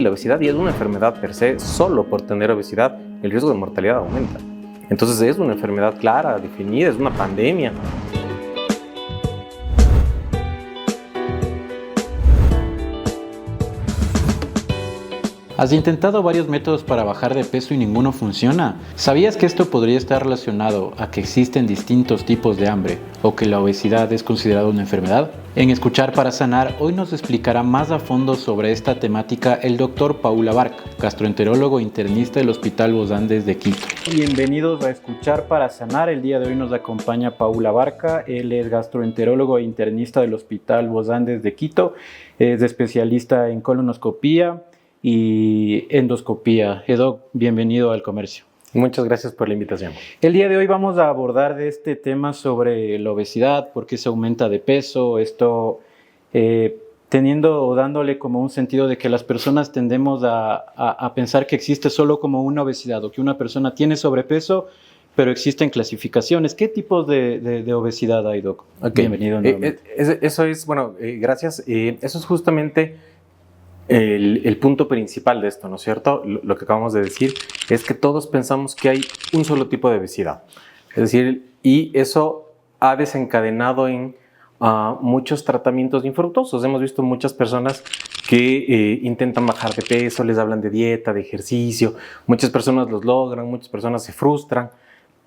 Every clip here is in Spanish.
La obesidad ya es una enfermedad per se. Solo por tener obesidad el riesgo de mortalidad aumenta. Entonces es una enfermedad clara, definida, es una pandemia. ¿Has intentado varios métodos para bajar de peso y ninguno funciona? ¿Sabías que esto podría estar relacionado a que existen distintos tipos de hambre o que la obesidad es considerada una enfermedad? En Escuchar para Sanar, hoy nos explicará más a fondo sobre esta temática el doctor Paul Abarca, gastroenterólogo internista del Hospital Los Andes de Quito. Bienvenidos a Escuchar para Sanar. El día de hoy nos acompaña Paul Abarca. Él es gastroenterólogo e internista del Hospital Los Andes de Quito. Es especialista en colonoscopía y endoscopía. Doc, bienvenido al Comercio. Muchas gracias por la invitación. El día de hoy vamos a abordar de este tema sobre la obesidad, por qué se aumenta de peso, esto teniendo o dándole como un sentido de que las personas tendemos a pensar que existe solo como una obesidad o que una persona tiene sobrepeso, pero existen clasificaciones. ¿Qué tipos de obesidad hay, Doc? Okay. Bienvenido nuevamente. Eso es, bueno, gracias. Eso es justamente el punto principal de esto, ¿no es cierto? Lo que acabamos de decir es que todos pensamos que hay un solo tipo de obesidad. Es decir, y eso ha desencadenado en muchos tratamientos infructuosos. Hemos visto muchas personas que intentan bajar de peso, les hablan de dieta, de ejercicio. Muchas personas los logran, muchas personas se frustran,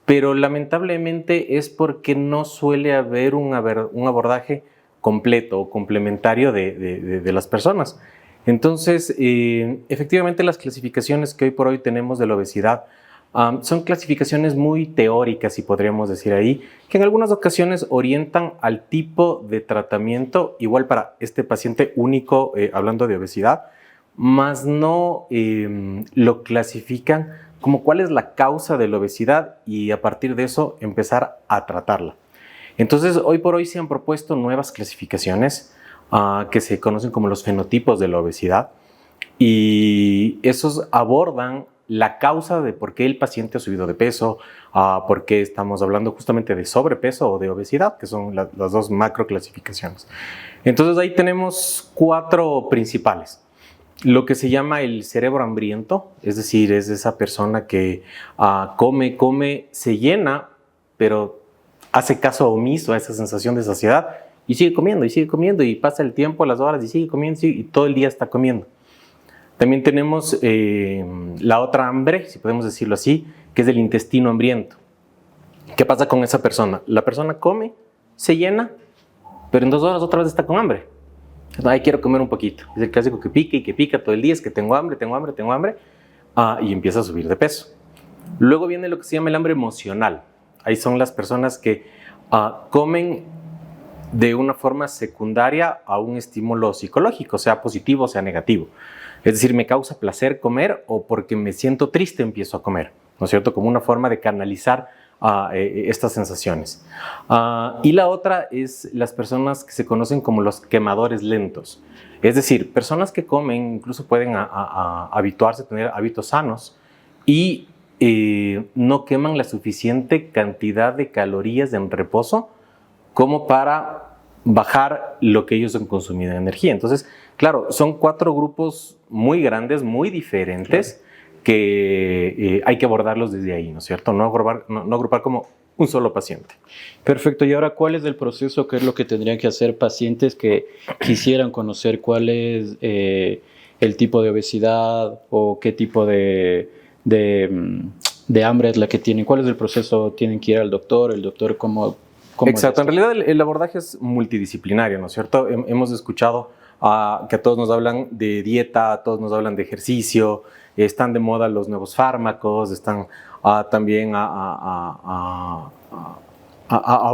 pero lamentablemente es porque no suele haber un abordaje completo o complementario de las personas. Entonces, efectivamente las clasificaciones que hoy por hoy tenemos de la obesidad son clasificaciones muy teóricas, si podríamos decir ahí, que en algunas ocasiones orientan al tipo de tratamiento igual para este paciente único, hablando de obesidad, más no lo clasifican como cuál es la causa de la obesidad y a partir de eso empezar a tratarla. Entonces, hoy por hoy se han propuesto nuevas clasificaciones que se conocen como los fenotipos de la obesidad y esos abordan la causa de por qué el paciente ha subido de peso, por qué estamos hablando justamente de sobrepeso o de obesidad, que son las dos macro clasificaciones. Entonces ahí tenemos 4 principales. Lo que se llama el cerebro hambriento, es decir, es esa persona que come, se llena, pero hace caso omiso a esa sensación de saciedad y sigue comiendo y pasa el tiempo, las horas y sigue comiendo y todo el día está comiendo. También tenemos la otra hambre, si podemos decirlo así, que es el intestino hambriento. ¿Qué pasa con esa persona? La persona come, se llena, pero en 2 horas otra vez está con hambre. Ay, quiero comer un poquito. Es el clásico que pica y que pica todo el día, es que tengo hambre, y empieza a subir de peso. Luego viene lo que se llama el hambre emocional. Ahí son las personas que comen de una forma secundaria a un estímulo psicológico, sea positivo o sea negativo. Es decir, me causa placer comer o porque me siento triste empiezo a comer, ¿no es cierto? Como una forma de canalizar estas sensaciones. Y la otra es las personas que se conocen como los quemadores lentos. Es decir, personas que comen incluso pueden habituarse a tener hábitos sanos y no queman la suficiente cantidad de calorías en reposo como para bajar lo que ellos han consumido en energía. Entonces, claro, son 4 grupos muy grandes, muy diferentes, claro, que hay que abordarlos desde ahí, ¿no es cierto? No agrupar como un solo paciente. Perfecto. Y ahora, ¿cuál es el proceso? ¿Qué es lo que tendrían que hacer pacientes que quisieran conocer cuál es el tipo de obesidad o qué tipo de hambre es la que tienen? ¿Cuál es el proceso? ¿Tienen que ir al doctor? ¿El doctor cómo Exacto, en realidad el abordaje es multidisciplinario, ¿no es cierto? Hemos escuchado que a todos nos hablan de dieta, a todos nos hablan de ejercicio, están de moda los nuevos fármacos, están también a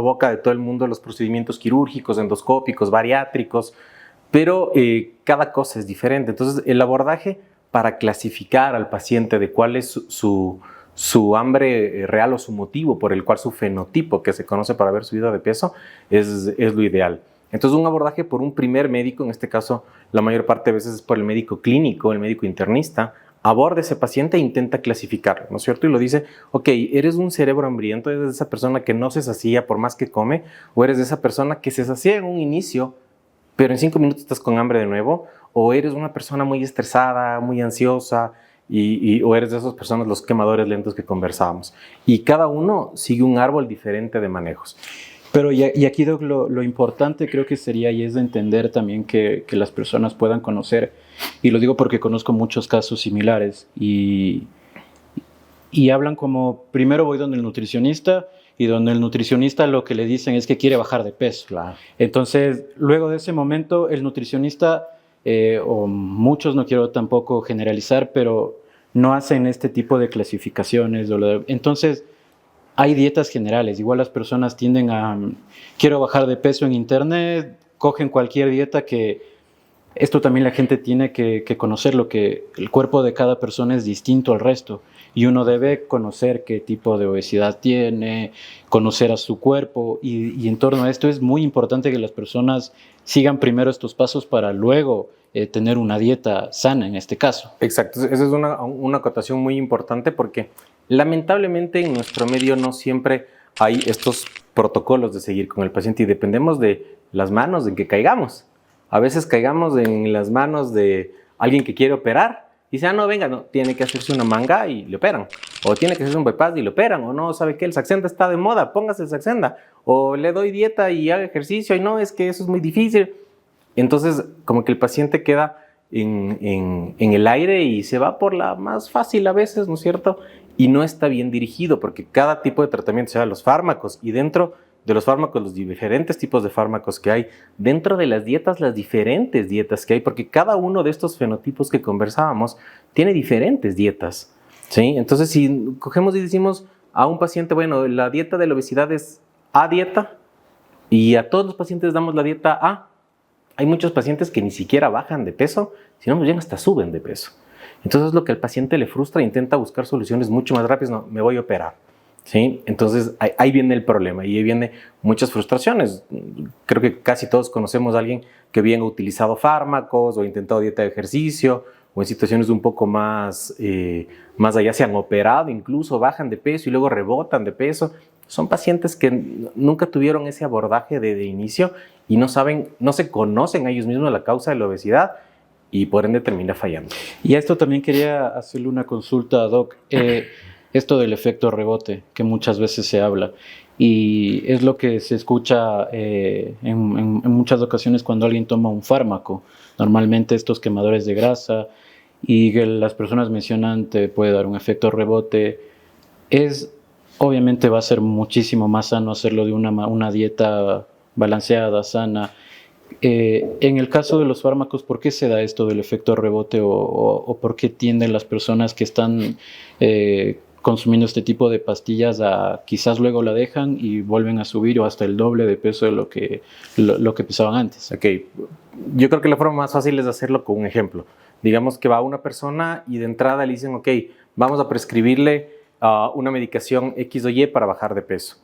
boca de todo el mundo los procedimientos quirúrgicos, endoscópicos, bariátricos, pero cada cosa es diferente. Entonces, el abordaje para clasificar al paciente de cuál es su hambre real o su motivo por el cual su fenotipo, que se conoce para haber subido de peso, es lo ideal. Entonces, un abordaje por un primer médico, en este caso, la mayor parte de veces es por el médico clínico, el médico internista, aborda a ese paciente e intenta clasificarlo, ¿no es cierto? Y lo dice, ok, ¿eres un cerebro hambriento? ¿Eres de esa persona que no se sacía por más que come? ¿O eres de esa persona que se sacía en un inicio, pero en 5 minutos estás con hambre de nuevo, o eres una persona muy estresada, muy ansiosa, o eres de esas personas, los quemadores lentos que conversábamos. Y cada uno sigue un árbol diferente de manejos. Pero y aquí, Doc, lo importante creo que sería, y es de entender también que las personas puedan conocer, y lo digo porque conozco muchos casos similares, y hablan como, primero voy donde el nutricionista, y donde el nutricionista lo que le dicen es que quiere bajar de peso. Claro. Entonces, luego de ese momento, el nutricionista, o muchos, no quiero tampoco generalizar, pero no hacen este tipo de clasificaciones. Entonces, hay dietas generales. Igual las personas tienden a, quiero bajar de peso en internet, cogen cualquier dieta que... Esto también la gente tiene que conocer, lo que el cuerpo de cada persona es distinto al resto. Y uno debe conocer qué tipo de obesidad tiene, conocer a su cuerpo. Y en torno a esto es muy importante que las personas sigan primero estos pasos para luego tener una dieta sana en este caso. Exacto, esa es una acotación muy importante porque lamentablemente en nuestro medio no siempre hay estos protocolos de seguir con el paciente y dependemos de las manos en que caigamos. A veces caigamos en las manos de alguien que quiere operar y dice, no, venga, no, tiene que hacerse una manga y le operan. O tiene que hacerse un bypass y le operan. O no, ¿sabe qué? El Saxenda está de moda, póngase el Saxenda. O le doy dieta y haga ejercicio y no, es que eso es muy difícil. Entonces, como que el paciente queda en el aire y se va por la más fácil a veces, ¿no es cierto? Y no está bien dirigido porque cada tipo de tratamiento, o sea, los fármacos y dentro de los fármacos, los diferentes tipos de fármacos que hay, dentro de las dietas, las diferentes dietas que hay, porque cada uno de estos fenotipos que conversábamos tiene diferentes dietas, ¿sí? Entonces, si cogemos y decimos a un paciente, bueno, la dieta de la obesidad es A dieta, y a todos los pacientes damos la dieta A, hay muchos pacientes que ni siquiera bajan de peso, sino más bien hasta suben de peso. Entonces, es lo que al paciente le frustra e intenta buscar soluciones mucho más rápidas, no, me voy a operar. ¿Sí? Entonces ahí viene el problema y ahí viene muchas frustraciones. Creo que casi todos conocemos a alguien que bien ha utilizado fármacos o ha intentado dieta de ejercicio o en situaciones un poco más allá se han operado, incluso bajan de peso y luego rebotan de peso. Son pacientes que nunca tuvieron ese abordaje de inicio y no se conocen a ellos mismos la causa de la obesidad y por ende termina fallando. Y a esto también quería hacerle una consulta, Doc. Esto del efecto rebote, que muchas veces se habla, y es lo que se escucha en muchas ocasiones cuando alguien toma un fármaco, normalmente estos quemadores de grasa, y que las personas mencionan te puede dar un efecto rebote. Obviamente va a ser muchísimo más sano hacerlo de una dieta balanceada, sana. En el caso de los fármacos, ¿por qué se da esto del efecto rebote o por qué tienden las personas que están consumiendo este tipo de pastillas a quizás luego la dejan y vuelven a subir o hasta el doble de peso de lo que pesaban antes? Ok, yo creo que la forma más fácil es hacerlo con un ejemplo. Digamos que va una persona y de entrada le dicen, ok, vamos a prescribirle una medicación X o Y para bajar de peso.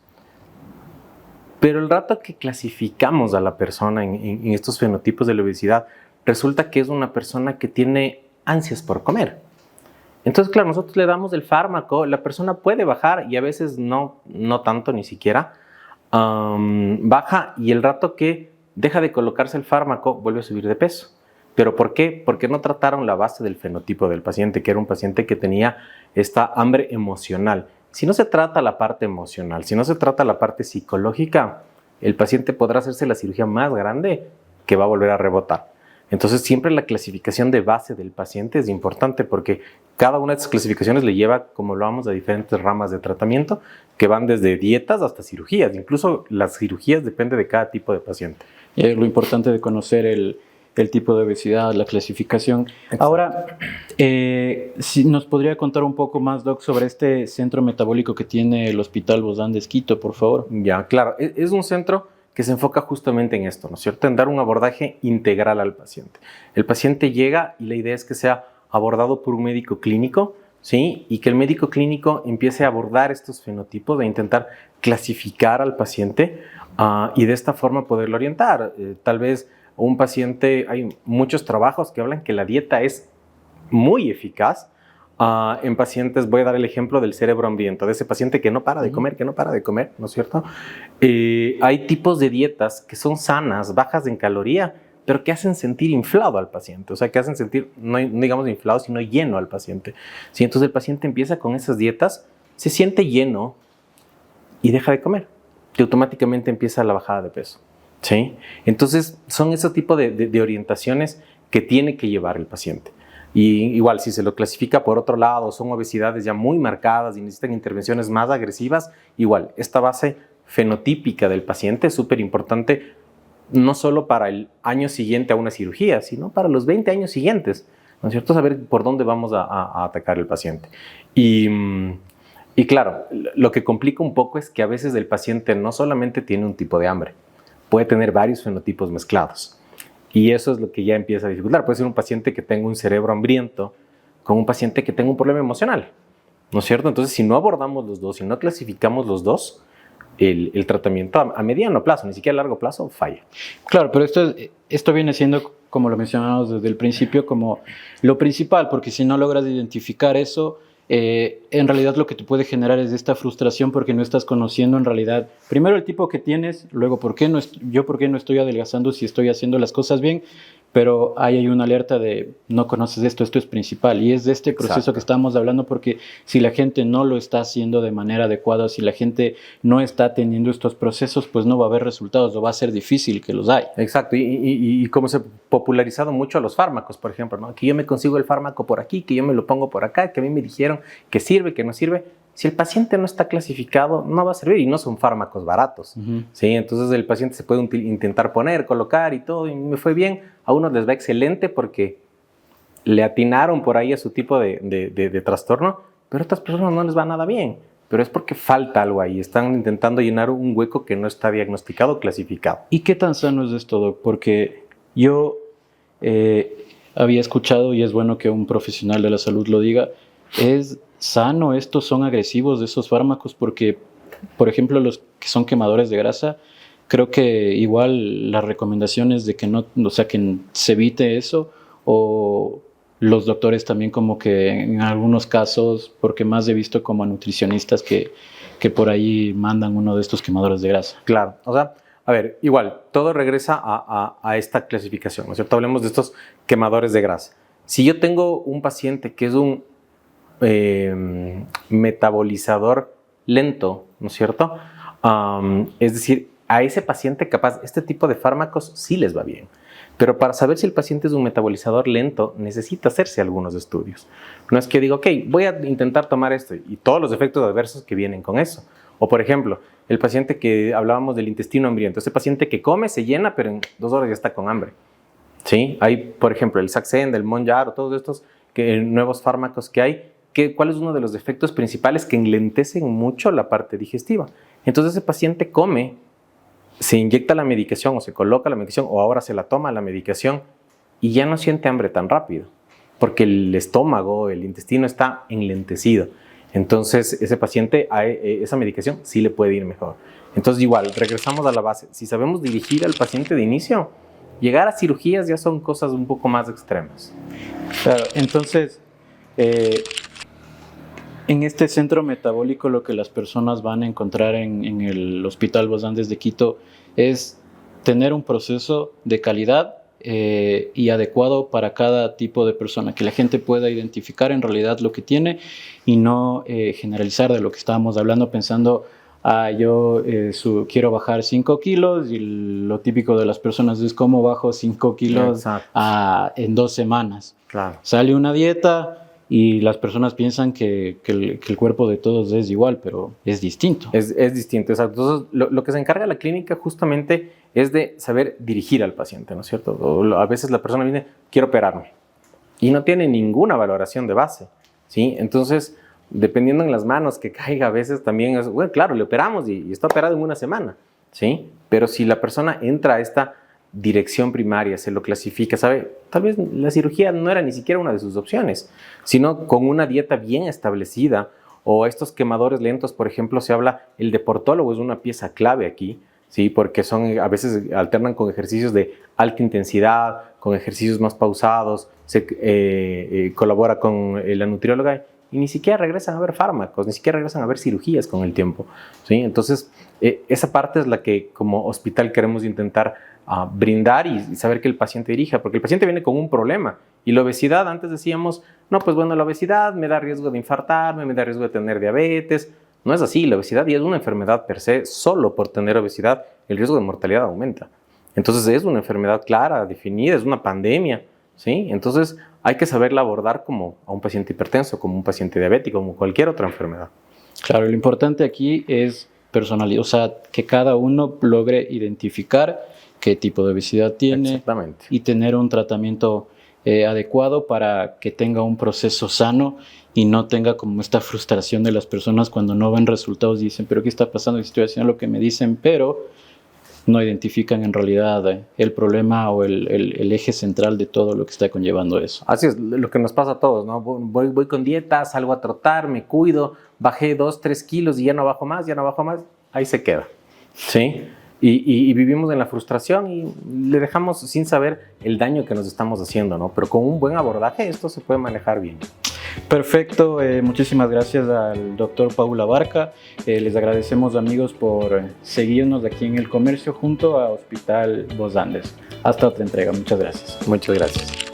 Pero el rato que clasificamos a la persona en estos fenotipos de la obesidad, resulta que es una persona que tiene ansias por comer. Entonces, claro, nosotros le damos el fármaco, la persona puede bajar y a veces no tanto ni siquiera, baja y el rato que deja de colocarse el fármaco vuelve a subir de peso. ¿Pero por qué? Porque no trataron la base del fenotipo del paciente, que era un paciente que tenía esta hambre emocional. Si no se trata la parte emocional, si no se trata la parte psicológica, el paciente podrá hacerse la cirugía más grande que va a volver a rebotar. Entonces, siempre la clasificación de base del paciente es importante porque cada una de esas clasificaciones le lleva, como lo vamos, a diferentes ramas de tratamiento que van desde dietas hasta cirugías. Incluso las cirugías dependen de cada tipo de paciente. Lo importante de conocer el tipo de obesidad, la clasificación. Exacto. Ahora, si nos podría contar un poco más, Doc, sobre este centro metabólico que tiene el Hospital Bozán de Quito, por favor. Ya, claro. Es un centro que se enfoca justamente en esto, ¿no es cierto? En dar un abordaje integral al paciente. El paciente llega y la idea es que sea abordado por un médico clínico, ¿sí? Y que el médico clínico empiece a abordar estos fenotipos, de intentar clasificar al paciente y de esta forma poderlo orientar. Tal vez un paciente, hay muchos trabajos que hablan que la dieta es muy eficaz. En pacientes, voy a dar el ejemplo del cerebro hambriento, de ese paciente que no para de comer, ¿no es cierto? Hay tipos de dietas que son sanas, bajas en caloría, pero que hacen sentir inflado al paciente, o sea, que hacen sentir, no digamos inflado, sino lleno al paciente. ¿Sí? Entonces el paciente empieza con esas dietas, se siente lleno y deja de comer, y automáticamente empieza la bajada de peso. ¿Sí? Entonces son ese tipo de orientaciones que tiene que llevar el paciente. Y igual, si se lo clasifica por otro lado, son obesidades ya muy marcadas y necesitan intervenciones más agresivas, igual, esta base fenotípica del paciente es súper importante, no solo para el año siguiente a una cirugía, sino para los 20 años siguientes, ¿no es cierto? Saber por dónde vamos a atacar al paciente. Y claro, lo que complica un poco es que a veces el paciente no solamente tiene un tipo de hambre, puede tener varios fenotipos mezclados. Y eso es lo que ya empieza a dificultar. Puede ser un paciente que tenga un cerebro hambriento con un paciente que tenga un problema emocional, ¿no es cierto? Entonces, si no abordamos los dos, si no clasificamos los dos, el tratamiento a mediano plazo, ni siquiera a largo plazo, falla. Claro, pero esto viene siendo, como lo mencionamos desde el principio, como lo principal, porque si no logras identificar eso, en realidad lo que te puede generar es esta frustración porque no estás conociendo en realidad, primero el tipo que tienes, luego por qué no estoy adelgazando si estoy haciendo las cosas bien, pero ahí hay una alerta de no conoces esto es principal, y es de este proceso Exacto. que estamos hablando, porque si la gente no lo está haciendo de manera adecuada, si la gente no está teniendo estos procesos, pues no va a haber resultados o va a ser difícil que los haya. Exacto, y como se ha popularizado mucho los fármacos, por ejemplo, ¿no? Que yo me consigo el fármaco por aquí, que yo me lo pongo por acá, que a mí me dijeron que sirve, que no sirve. Si el paciente no está clasificado, no va a servir, y no son fármacos baratos. ¿Sí? Entonces el paciente se puede intentar poner, colocar y todo, y me fue bien. A unos les va excelente porque le atinaron por ahí a su tipo de trastorno, pero a otras personas no les va nada bien. Pero es porque falta algo ahí, están intentando llenar un hueco que no está diagnosticado o clasificado. ¿Y qué tan sano es esto, Doc? Porque yo había escuchado, y es bueno que un profesional de la salud lo diga, ¿es sano estos son agresivos de esos fármacos? Porque, por ejemplo, los que son quemadores de grasa, creo que igual la recomendación es de que no, o sea, que se evite eso, o los doctores también como que en algunos casos, porque más he visto como a nutricionistas que por ahí mandan uno de estos quemadores de grasa. Claro, o sea, a ver, igual, todo regresa a esta clasificación, ¿no es cierto? Hablemos de estos quemadores de grasa. Si yo tengo un paciente que es un metabolizador lento, ¿no es cierto? Es decir, a ese paciente capaz, este tipo de fármacos sí les va bien. Pero para saber si el paciente es un metabolizador lento, necesita hacerse algunos estudios. No es que diga, ok, voy a intentar tomar esto y todos los efectos adversos que vienen con eso. O por ejemplo, el paciente que hablábamos del intestino hambriento, ese paciente que come, se llena, pero en 2 horas ya está con hambre. ¿Sí? Hay, por ejemplo, el Saxenda, el Monjaro, todos estos nuevos fármacos que hay. ¿Cuál es uno de los efectos principales? Que enlentecen mucho la parte digestiva. Entonces ese paciente come, se inyecta la medicación o se coloca la medicación o ahora se la toma la medicación y ya no siente hambre tan rápido porque el estómago, el intestino está enlentecido. Entonces ese paciente a esa medicación sí le puede ir mejor. Entonces igual, regresamos a la base. Si sabemos dirigir al paciente de inicio, llegar a cirugías ya son cosas un poco más extremas. Claro, entonces en este centro metabólico lo que las personas van a encontrar en el Hospital Los Andes de Quito es tener un proceso de calidad y adecuado para cada tipo de persona, que la gente pueda identificar en realidad lo que tiene y no generalizar de lo que estábamos hablando pensando, yo quiero bajar 5 kilos y lo típico de las personas es cómo bajo 5 kilos en 2 semanas. Claro. Sale una dieta y las personas piensan que el cuerpo de todos es igual, pero es distinto. Es distinto, exacto. Entonces, lo que se encarga la clínica justamente es de saber dirigir al paciente, ¿no es cierto? A veces la persona viene, quiero operarme, y no tiene ninguna valoración de base, ¿sí? Entonces, dependiendo en las manos que caiga, a veces también es, bueno, claro, le operamos y está operado en 1 semana, ¿sí? Pero si la persona entra a esta dirección primaria, se lo clasifica, ¿sabe? Tal vez la cirugía no era ni siquiera una de sus opciones, sino con una dieta bien establecida o estos quemadores lentos, por ejemplo, se habla, el deportólogo es una pieza clave aquí, ¿sí? Porque a veces alternan con ejercicios de alta intensidad, con ejercicios más pausados, se colabora con la nutrióloga y ni siquiera regresan a ver fármacos, ni siquiera regresan a ver cirugías con el tiempo, ¿sí? Entonces, esa parte es la que como hospital queremos intentar brindar y saber que el paciente dirija, porque el paciente viene con un problema. Y la obesidad, antes decíamos, no, pues bueno, la obesidad me da riesgo de infartarme, me da riesgo de tener diabetes. No es así, la obesidad ya es una enfermedad per se. Solo por tener obesidad el riesgo de mortalidad aumenta. Entonces es una enfermedad clara, definida, es una pandemia, ¿sí? Entonces hay que saberla abordar como a un paciente hipertenso, como un paciente diabético, como cualquier otra enfermedad. Claro, lo importante aquí es personalizar, o sea, que cada uno logre identificar qué tipo de obesidad tiene y tener un tratamiento adecuado para que tenga un proceso sano y no tenga como esta frustración de las personas cuando no ven resultados y dicen, pero ¿qué está pasando? Estoy haciendo lo que me dicen, pero no identifican en realidad el problema o el eje central de todo lo que está conllevando eso. Así es, lo que nos pasa a todos, ¿no? Voy con dieta, salgo a trotar, me cuido, bajé 2, 3 kilos y ya no bajo más, ahí se queda, ¿sí? Y vivimos en la frustración y le dejamos sin saber el daño que nos estamos haciendo, ¿no? Pero con un buen abordaje esto se puede manejar bien. Perfecto, muchísimas gracias al doctor Paul Abarca. Les agradecemos, amigos, por seguirnos aquí en El Comercio junto a Hospital Voz Andes. Hasta otra entrega, muchas gracias. Muchas gracias.